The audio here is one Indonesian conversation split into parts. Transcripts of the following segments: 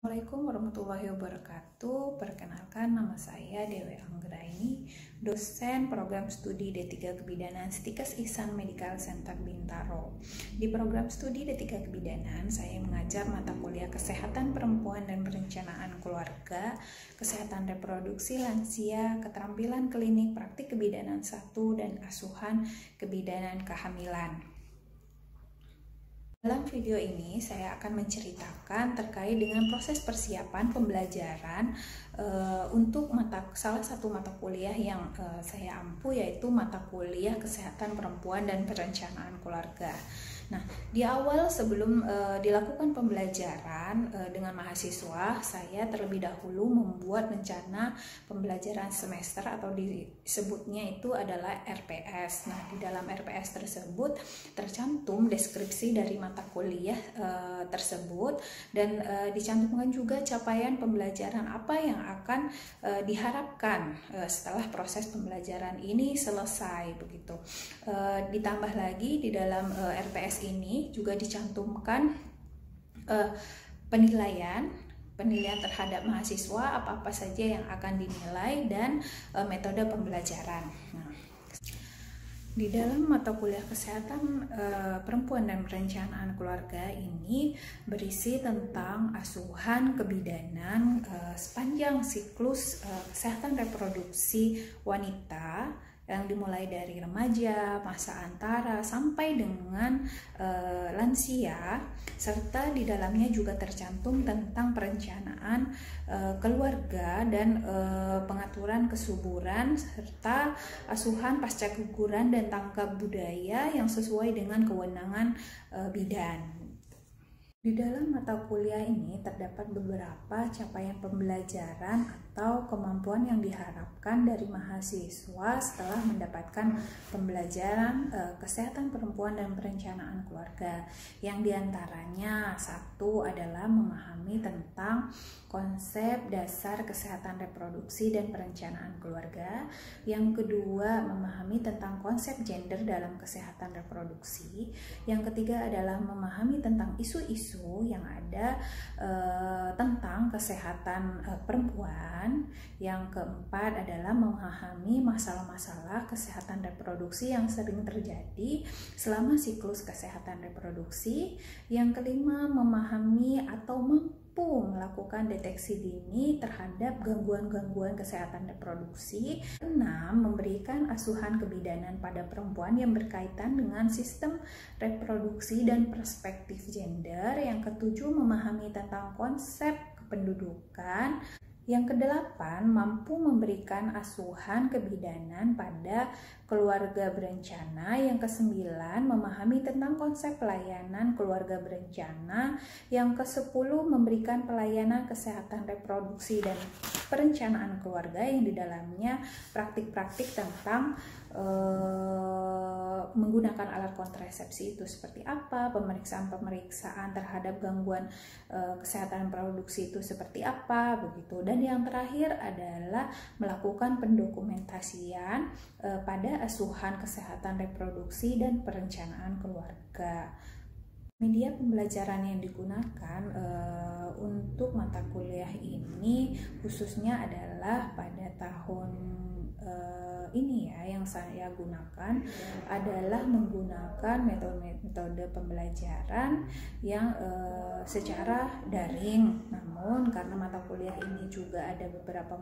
Assalamualaikum warahmatullahi wabarakatuh. Perkenalkan, nama saya Dewi Anggraini, dosen program studi D3 Kebidanan Stikes Ihsan Medical Center Bintaro. Di program studi D3 Kebidanan, saya mengajar mata kuliah Kesehatan Perempuan dan Perencanaan Keluarga, Kesehatan Reproduksi Lansia, Keterampilan Klinik Praktik Kebidanan 1, dan Asuhan Kebidanan Kehamilan. Dalam video ini saya akan menceritakan terkait dengan proses persiapan pembelajaran untuk salah satu mata kuliah yang saya ampu, yaitu mata kuliah Kesehatan Perempuan dan Perencanaan Keluarga. Nah, di awal sebelum dilakukan pembelajaran dengan mahasiswa, saya terlebih dahulu membuat rencana pembelajaran semester atau disebutnya itu adalah RPS. Nah, di dalam RPS tersebut tercantum deskripsi dari mata kuliah tersebut dan dicantumkan juga capaian pembelajaran apa yang akan diharapkan setelah proses pembelajaran ini selesai begitu. Ditambah lagi di dalam RPS ini juga dicantumkan penilaian terhadap mahasiswa, apa-apa saja yang akan dinilai, dan metode pembelajaran. Nah, di dalam mata kuliah Kesehatan Perempuan dan Perencanaan Keluarga ini berisi tentang asuhan kebidanan sepanjang siklus kesehatan reproduksi wanita, yang dimulai dari remaja, masa antara, sampai dengan lansia, serta di dalamnya juga tercantum tentang perencanaan keluarga dan pengaturan kesuburan, serta asuhan pasca keguguran dan tanggap budaya yang sesuai dengan kewenangan bidan. Di dalam mata kuliah ini terdapat beberapa capaian pembelajaran atau kemampuan yang diharapkan dari mahasiswa setelah mendapatkan pembelajaran Kesehatan Perempuan dan Perencanaan Keluarga. Yang diantaranya, satu adalah memahami tentang konsep dasar kesehatan reproduksi dan perencanaan keluarga. Yang kedua, memahami tentang konsep gender dalam kesehatan reproduksi. Yang ketiga adalah memahami tentang isu-isu yang ada tentang kesehatan perempuan. Yang keempat adalah memahami masalah-masalah kesehatan reproduksi yang sering terjadi selama siklus kesehatan reproduksi. Yang kelima, memahami atau mampu melakukan deteksi dini terhadap gangguan-gangguan kesehatan reproduksi. 6. Memberikan asuhan kebidanan pada perempuan yang berkaitan dengan sistem reproduksi dan perspektif gender. Yang ketujuh, memahami tentang konsep kependudukan. Yang kedelapan, mampu memberikan asuhan kebidanan pada keluarga berencana. Yang kesembilan, memahami tentang konsep pelayanan keluarga berencana. Yang kesepuluh, memberikan pelayanan kesehatan reproduksi dan perencanaan keluarga yang di dalamnya praktik-praktik tentang menggunakan alat kontrasepsi itu seperti apa, pemeriksaan-pemeriksaan terhadap gangguan kesehatan reproduksi itu seperti apa begitu. Dan yang terakhir adalah melakukan pendokumentasian pada asuhan kesehatan reproduksi dan perencanaan keluarga. Media pembelajaran yang digunakan untuk mata kuliah ini khususnya adalah pada tahun ini yang saya gunakan adalah menggunakan metode pembelajaran yang secara daring. Namun karena mata kuliah ini juga ada beberapa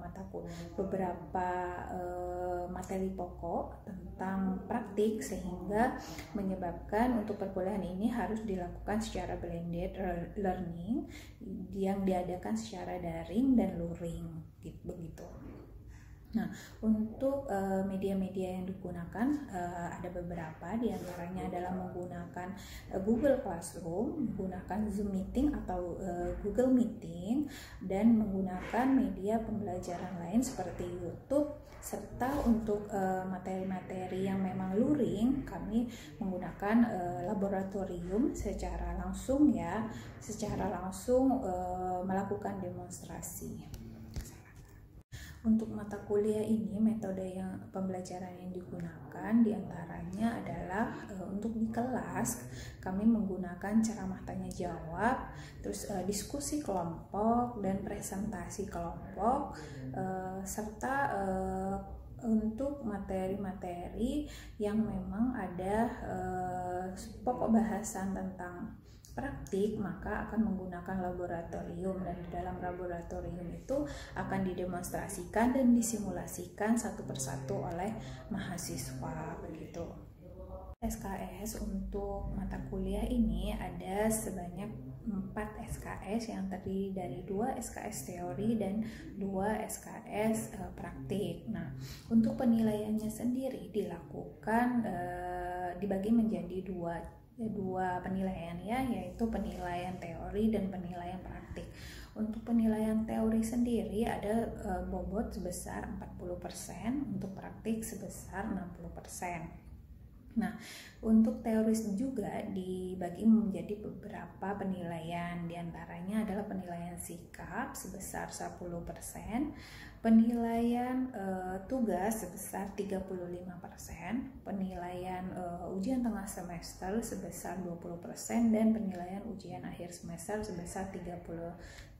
materi pokok tentang praktik, sehingga menyebabkan untuk perkuliahan ini harus dilakukan secara blended learning yang diadakan secara daring dan luring begitu. Nah, untuk media-media yang digunakan ada beberapa, diantaranya adalah menggunakan Google Classroom, menggunakan Zoom Meeting atau Google Meeting, dan menggunakan media pembelajaran lain seperti YouTube. Serta untuk materi-materi yang memang luring, kami menggunakan laboratorium secara langsung melakukan demonstrasi. Untuk mata kuliah ini, metode yang pembelajaran yang digunakan diantaranya adalah untuk di kelas kami menggunakan ceramah tanya jawab, terus diskusi kelompok dan presentasi kelompok, serta untuk materi-materi yang memang ada pokok bahasan tentang praktik, maka akan menggunakan laboratorium, dan di dalam laboratorium itu akan didemonstrasikan dan disimulasikan satu persatu oleh mahasiswa begitu. SKS untuk mata kuliah ini ada sebanyak 4 SKS yang terdiri dari 2 SKS teori dan 2 SKS praktik. Nah, untuk penilaiannya sendiri dilakukan dibagi menjadi dua penilaian ya, yaitu penilaian teori dan penilaian praktik. Untuk penilaian teori sendiri ada bobot sebesar 40%, untuk praktik sebesar 60%. Nah, untuk teoris juga dibagi menjadi beberapa penilaian, diantaranya adalah penilaian sikap sebesar 10%, penilaian tugas sebesar 35%, penilaian ujian tengah semester sebesar 20%, dan penilaian ujian akhir semester sebesar 35%,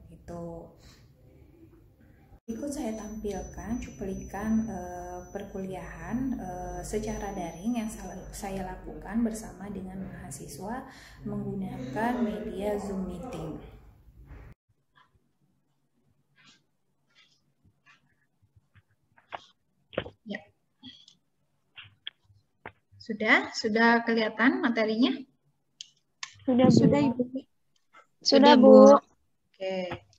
begitu. Berikut saya tampilkan cuplikan perkuliahan secara daring yang saya lakukan bersama dengan mahasiswa menggunakan media Zoom Meeting. Ya. Sudah kelihatan materinya? Sudah, Ibu. Sudah, Bu. Oke.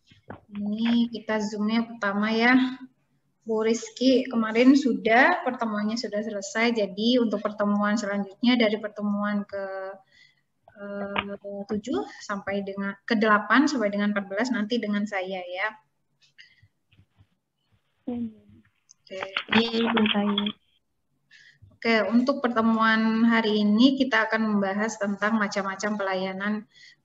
Ini kita zoomnya pertama ya, Bu Rizky. Kemarin pertemuannya sudah selesai. Jadi untuk pertemuan selanjutnya dari pertemuan ke 7 sampai dengan ke 8 sampai dengan 14 nanti dengan saya ya. Oke, untuk pertemuan hari ini kita akan membahas tentang macam-macam pelayanan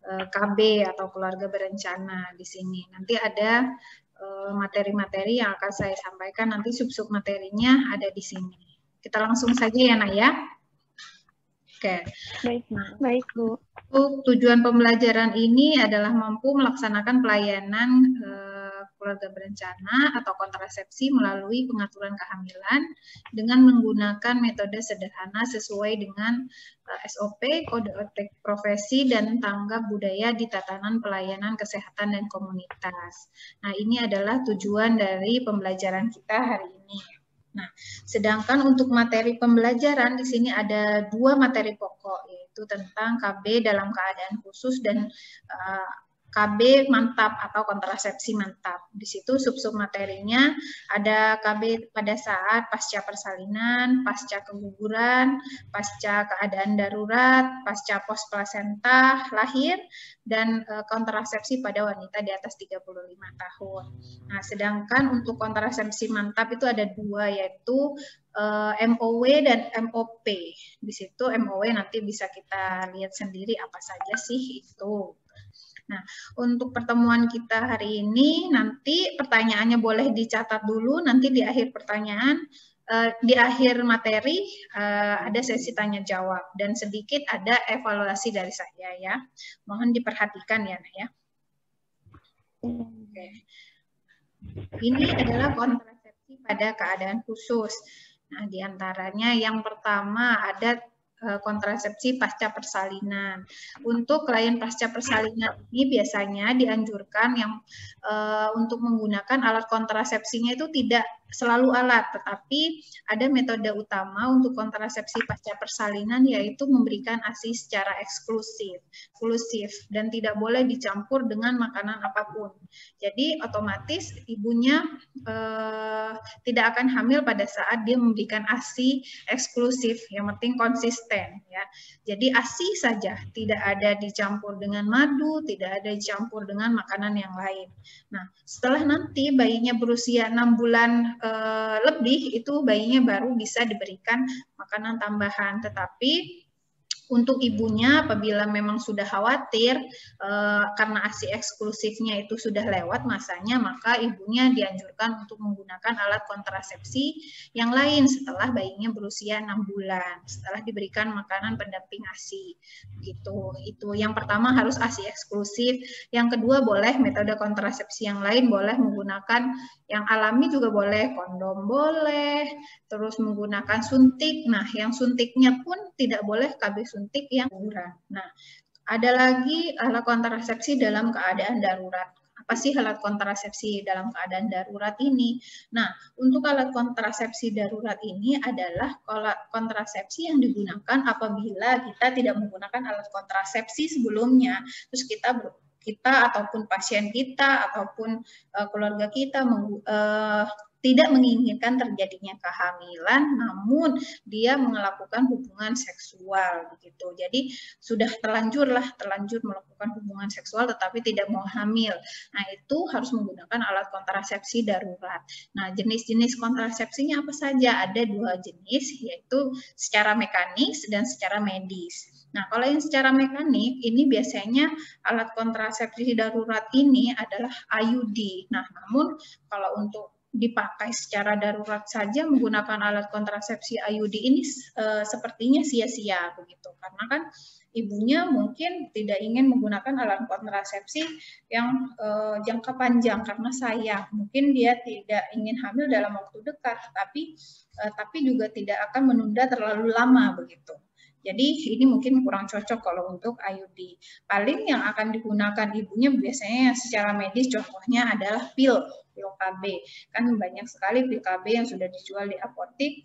KB atau keluarga berencana di sini. Nanti ada materi-materi yang akan saya sampaikan, nanti sub-sub materinya ada di sini. Kita langsung saja ya, Nak ya. Oke. Baik, Bu. Untuk tujuan pembelajaran ini adalah mampu melaksanakan pelayanan keluarga berencana atau kontrasepsi melalui pengaturan kehamilan dengan menggunakan metode sederhana sesuai dengan SOP, kode etik profesi, dan tanggap budaya di tatanan pelayanan kesehatan dan komunitas. Nah, ini adalah tujuan dari pembelajaran kita hari ini. Nah, sedangkan untuk materi pembelajaran di sini ada 2 materi pokok, yaitu tentang KB dalam keadaan khusus dan KB mantap atau kontrasepsi mantap. Di situ sub-sub materinya ada KB pada saat pasca persalinan, pasca keguguran, pasca keadaan darurat, pasca pos plasenta lahir, dan kontrasepsi pada wanita di atas 35 tahun. Nah, sedangkan untuk kontrasepsi mantap itu ada 2, yaitu MOW dan MOP. Di situ MOW nanti bisa kita lihat sendiri apa saja sih itu. Nah, untuk pertemuan kita hari ini, nanti pertanyaannya boleh dicatat dulu, nanti di akhir pertanyaan, di akhir materi ada sesi tanya jawab, dan sedikit ada evaluasi dari saya ya. Mohon diperhatikan ya, Nak ya. Oke. Ini adalah kontrasepsi pada keadaan khusus. Nah, diantaranya yang pertama ada kontrasepsi pasca persalinan. Untuk klien pasca persalinan ini biasanya dianjurkan yang untuk menggunakan alat kontrasepsinya itu tidak selalu alat, tetapi ada metode utama untuk kontrasepsi pasca persalinan, yaitu memberikan ASI secara eksklusif dan tidak boleh dicampur dengan makanan apapun. Jadi otomatis ibunya tidak akan hamil pada saat dia memberikan ASI eksklusif, yang penting konsisten ya. Jadi ASI saja, tidak ada dicampur dengan madu, tidak ada dicampur dengan makanan yang lain. Nah, setelah nanti bayinya berusia 6 bulan lebih, itu bayinya baru bisa diberikan makanan tambahan. Tetapi Untuk ibunya, apabila memang sudah khawatir karena ASI eksklusifnya itu sudah lewat masanya, maka ibunya dianjurkan untuk menggunakan alat kontrasepsi yang lain setelah bayinya berusia 6 bulan, setelah diberikan makanan pendamping ASI. Gitu. Itu yang pertama harus ASI eksklusif. Yang kedua boleh metode kontrasepsi yang lain, boleh menggunakan yang alami juga boleh, kondom boleh, terus menggunakan suntik. Nah, yang suntiknya pun tidak boleh KB suntik yang darurat. Nah, ada lagi alat kontrasepsi dalam keadaan darurat. Apa sih alat kontrasepsi dalam keadaan darurat ini? Nah, untuk alat kontrasepsi darurat ini adalah kontrasepsi yang digunakan apabila kita tidak menggunakan alat kontrasepsi sebelumnya, terus kita ataupun pasien kita ataupun keluarga kita tidak menginginkan terjadinya kehamilan, namun dia melakukan hubungan seksual begitu. Jadi sudah terlanjur melakukan hubungan seksual tetapi tidak mau hamil. Nah, itu harus menggunakan alat kontrasepsi darurat. Nah, jenis-jenis kontrasepsinya apa saja? Ada 2 jenis, yaitu secara mekanis dan secara medis. Nah, kalau yang secara mekanik, ini biasanya alat kontrasepsi darurat ini adalah IUD. Nah, namun kalau untuk dipakai secara darurat saja menggunakan alat kontrasepsi IUD ini sepertinya sia-sia begitu, karena kan ibunya mungkin tidak ingin menggunakan alat kontrasepsi yang jangka panjang karena sayang, mungkin dia tidak ingin hamil dalam waktu dekat, tapi juga tidak akan menunda terlalu lama begitu. Jadi ini mungkin kurang cocok kalau untuk IUD. Paling yang akan digunakan ibunya biasanya secara medis contohnya adalah pil KB. Kan banyak sekali pil KB yang sudah dijual di apotik,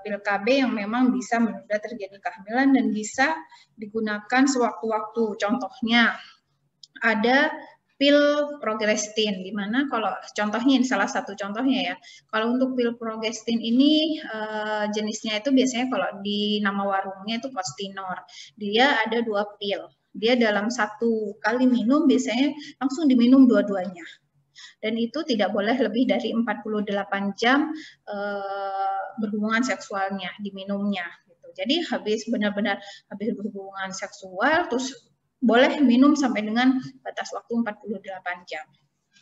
pil KB yang memang bisa menunda terjadi kehamilan dan bisa digunakan sewaktu-waktu. Contohnya ada pil progestin, di mana kalau contohnya, ini salah satu contohnya ya, kalau untuk pil progestin ini jenisnya itu biasanya kalau di nama warungnya itu Postinor, dia ada 2 pil, dia dalam 1 kali minum biasanya langsung diminum dua-duanya, dan itu tidak boleh lebih dari 48 jam berhubungan seksualnya, diminumnya. Gitu. Jadi benar-benar habis berhubungan seksual, terus boleh minum sampai dengan batas waktu 48 jam.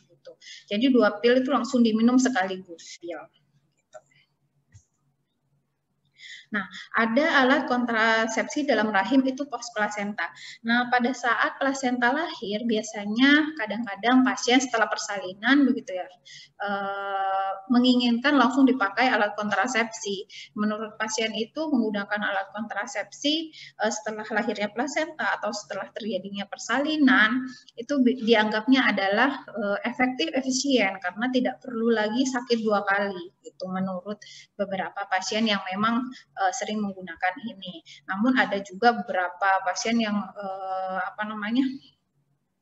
Gitu. Jadi 2 pil itu langsung diminum sekaligus. Gitu. Nah, ada alat kontrasepsi dalam rahim itu post plasenta. Nah, pada saat plasenta lahir, biasanya kadang-kadang pasien setelah persalinan begitu ya, menginginkan langsung dipakai alat kontrasepsi. Menurut pasien itu menggunakan alat kontrasepsi setelah lahirnya plasenta atau setelah terjadinya persalinan itu dianggapnya adalah efektif, efisien karena tidak perlu lagi sakit 2 kali. Itu menurut beberapa pasien yang memang sering menggunakan ini. Namun ada juga beberapa pasien yang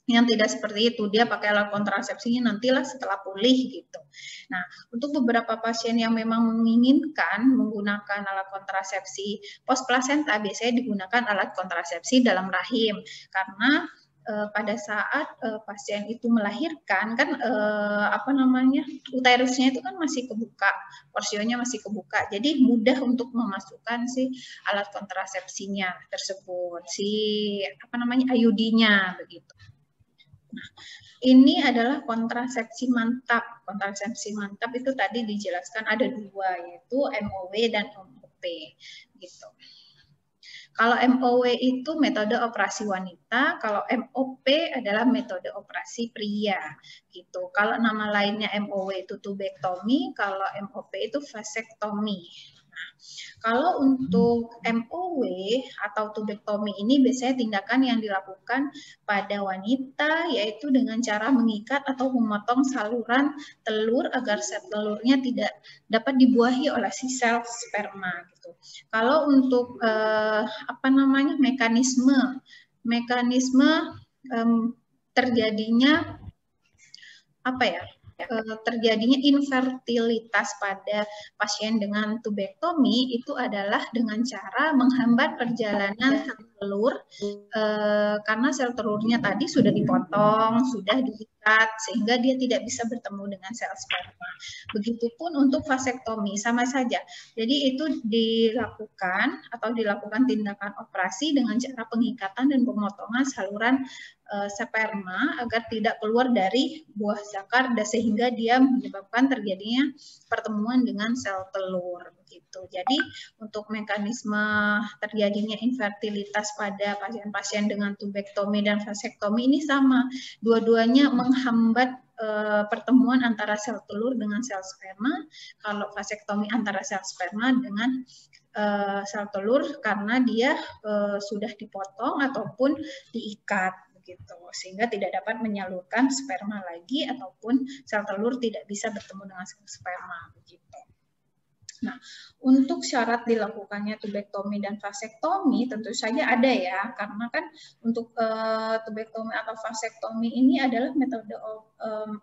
yang tidak seperti itu, dia pakai alat kontrasepsinya nantilah setelah pulih gitu. Nah, untuk beberapa pasien yang memang menginginkan menggunakan alat kontrasepsi post plasenta, biasanya digunakan alat kontrasepsi dalam rahim karena pada saat pasien itu melahirkan kan uterusnya itu kan masih kebuka, porsionya masih kebuka, jadi mudah untuk memasukkan si alat kontrasepsinya tersebut, si IUD-nya begitu. Nah, ini adalah kontrasepsi mantap. Kontrasepsi mantap itu tadi dijelaskan ada 2, yaitu MOW dan MOP gitu. Kalau MOW itu metode operasi wanita, kalau MOP adalah metode operasi pria, gitu. Kalau nama lainnya MOW itu tubektomi, kalau MOP itu vasektomi. Nah, kalau untuk MOW atau tubektomi ini biasanya tindakan yang dilakukan pada wanita, yaitu dengan cara mengikat atau memotong saluran telur agar sel telurnya tidak dapat dibuahi oleh si sel sperma gitu. Kalau untuk mekanisme terjadinya terjadinya infertilitas pada pasien dengan tubektomi itu adalah dengan cara menghambat perjalanan telur karena sel telurnya tadi sudah dipotong, sudah diikat sehingga dia tidak bisa bertemu dengan sel sperma. Begitupun untuk vasektomi, sama saja. Jadi itu dilakukan atau dilakukan tindakan operasi dengan cara pengikatan dan pemotongan saluran sperma agar tidak keluar dari buah zakar dan sehingga dia menyebabkan terjadinya pertemuan dengan sel telur begitu. Jadi untuk mekanisme terjadinya infertilitas pada pasien-pasien dengan tubektomi dan vasektomi ini sama. Dua-duanya menghambat pertemuan antara sel telur dengan sel sperma. Kalau vasektomi antara sel sperma dengan sel telur karena dia sudah dipotong ataupun diikat gitu, sehingga tidak dapat menyalurkan sperma lagi ataupun sel telur tidak bisa bertemu dengan sel sperma begitu. Nah, untuk syarat dilakukannya tubektomi dan vasektomi tentu saja ada ya, karena kan untuk tubektomi atau vasektomi ini adalah metode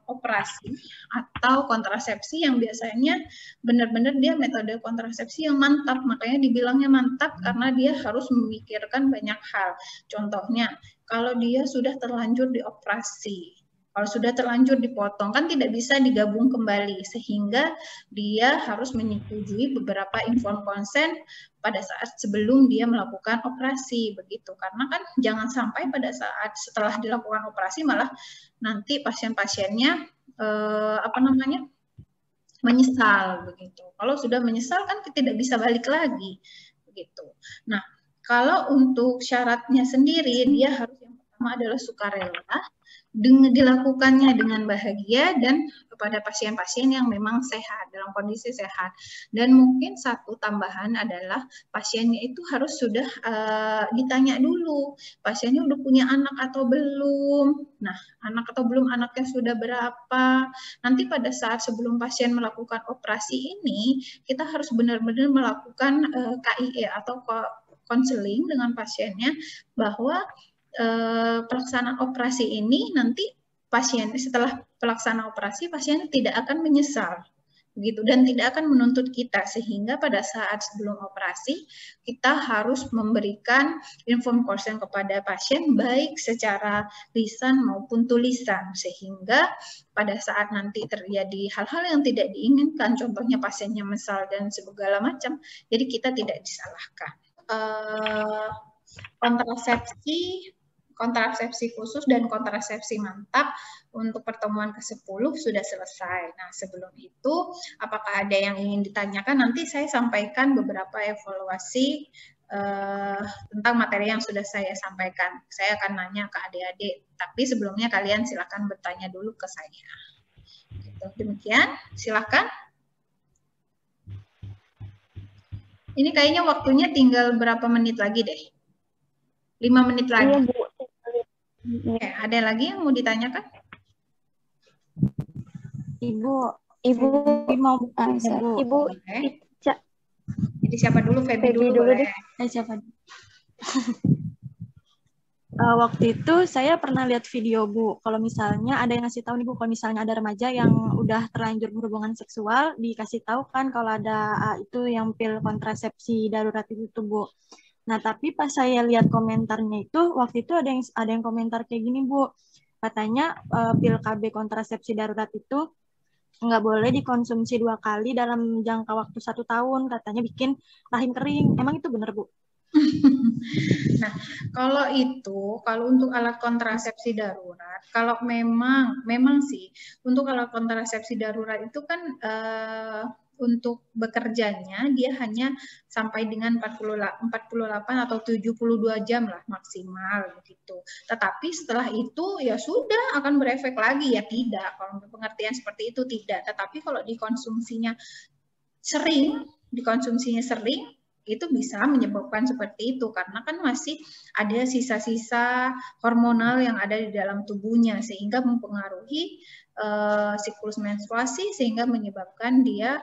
operasi atau kontrasepsi yang biasanya benar-benar dia metode kontrasepsi yang mantap, makanya dibilangnya mantap karena dia harus memikirkan banyak hal. Contohnya, kalau dia sudah terlanjur dioperasi, kalau sudah terlanjur dipotong kan tidak bisa digabung kembali sehingga dia harus menyetujui beberapa informed consent pada saat sebelum dia melakukan operasi begitu. Karena kan jangan sampai pada saat setelah dilakukan operasi malah nanti pasien-pasiennya menyesal begitu. Kalau sudah menyesal kan tidak bisa balik lagi begitu. Nah, kalau untuk syaratnya sendiri dia harus yang pertama adalah sukarela, dilakukannya dengan bahagia dan kepada pasien-pasien yang memang sehat, dalam kondisi sehat. Dan mungkin satu tambahan adalah pasiennya itu harus sudah ditanya dulu, pasiennya udah punya anak atau belum. Nah, anak atau belum, anaknya sudah berapa. Nanti pada saat sebelum pasien melakukan operasi ini, kita harus benar-benar melakukan KIE atau konseling dengan pasiennya bahwa pelaksanaan operasi ini nanti pasien setelah pelaksanaan operasi pasien tidak akan menyesal begitu dan tidak akan menuntut kita sehingga pada saat sebelum operasi kita harus memberikan informed consent kepada pasien baik secara lisan maupun tulisan sehingga pada saat nanti terjadi hal-hal yang tidak diinginkan contohnya pasiennya menyesal dan segala macam jadi kita tidak disalahkan. Kontrasepsi khusus dan kontrasepsi mantap untuk pertemuan ke-10 sudah selesai. Nah, sebelum itu, apakah ada yang ingin ditanyakan? Nanti saya sampaikan beberapa evaluasi tentang materi yang sudah saya sampaikan. Saya akan nanya ke adik-adik, tapi sebelumnya kalian silakan bertanya dulu ke saya. Demikian, silakan. Ini kayaknya waktunya tinggal berapa menit lagi deh? 5 menit lagi. Iya, Bu. Oke, ada lagi yang mau ditanyakan? Ibu mau Ibu. Jadi siapa dulu? Feby dulu boleh. Siapa? Waktu itu saya pernah lihat video Bu, kalau misalnya ada yang ngasih tahu nih Bu, kalau misalnya ada remaja yang udah terlanjur berhubungan seksual, dikasih tahu kan kalau ada itu yang pil kontrasepsi darurat itu tuh Bu. Nah, tapi pas saya lihat komentarnya itu, waktu itu ada yang komentar kayak gini, Bu. Katanya pil KB kontrasepsi darurat itu nggak boleh dikonsumsi 2 kali dalam jangka waktu 1 tahun. Katanya bikin rahim kering. Emang itu benar, Bu? Nah, kalau untuk alat kontrasepsi darurat, kalau memang sih, untuk alat kontrasepsi darurat itu kan untuk bekerjanya dia hanya sampai dengan 48 atau 72 jam lah maksimal begitu. Tetapi setelah itu ya sudah akan berefek lagi ya tidak. Kalau pengertian seperti itu tidak. Tetapi kalau dikonsumsinya sering itu bisa menyebabkan seperti itu karena kan masih ada sisa-sisa hormonal yang ada di dalam tubuhnya sehingga mempengaruhi siklus menstruasi sehingga menyebabkan dia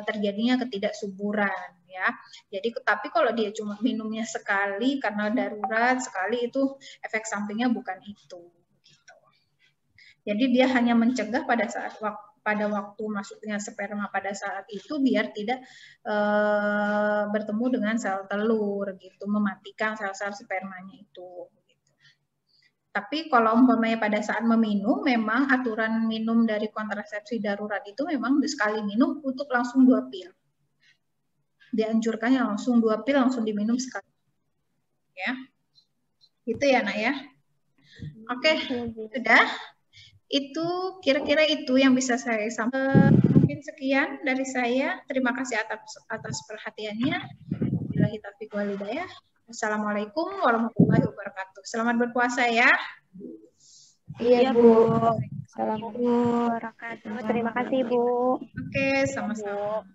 terjadinya ketidaksuburan ya. Jadi tapi kalau dia cuma minumnya sekali karena darurat sekali itu efek sampingnya bukan itu gitu. Jadi dia hanya mencegah pada saat pada waktu masuknya sperma pada saat itu biar tidak bertemu dengan sel telur gitu, mematikan sel-sel spermanya itu. Tapi kalau umpamanya pada saat meminum, memang aturan minum dari kontrasepsi darurat itu memang sekali minum untuk langsung 2 pil. Dianjurkannya langsung 2 pil langsung diminum sekali. Ya, gitu ya nak ya. Oke, sudah. Itu kira-kira itu yang bisa saya sampaikan. Mungkin sekian dari saya. Terima kasih atas perhatiannya. Billahi taufiq wal hidayah. Assalamualaikum warahmatullahi wabarakatuh. Selamat berpuasa ya. Iya, Bu. Assalamualaikum warahmatullahi wabarakatuh. Terima kasih, Bu. Oke, sama-sama.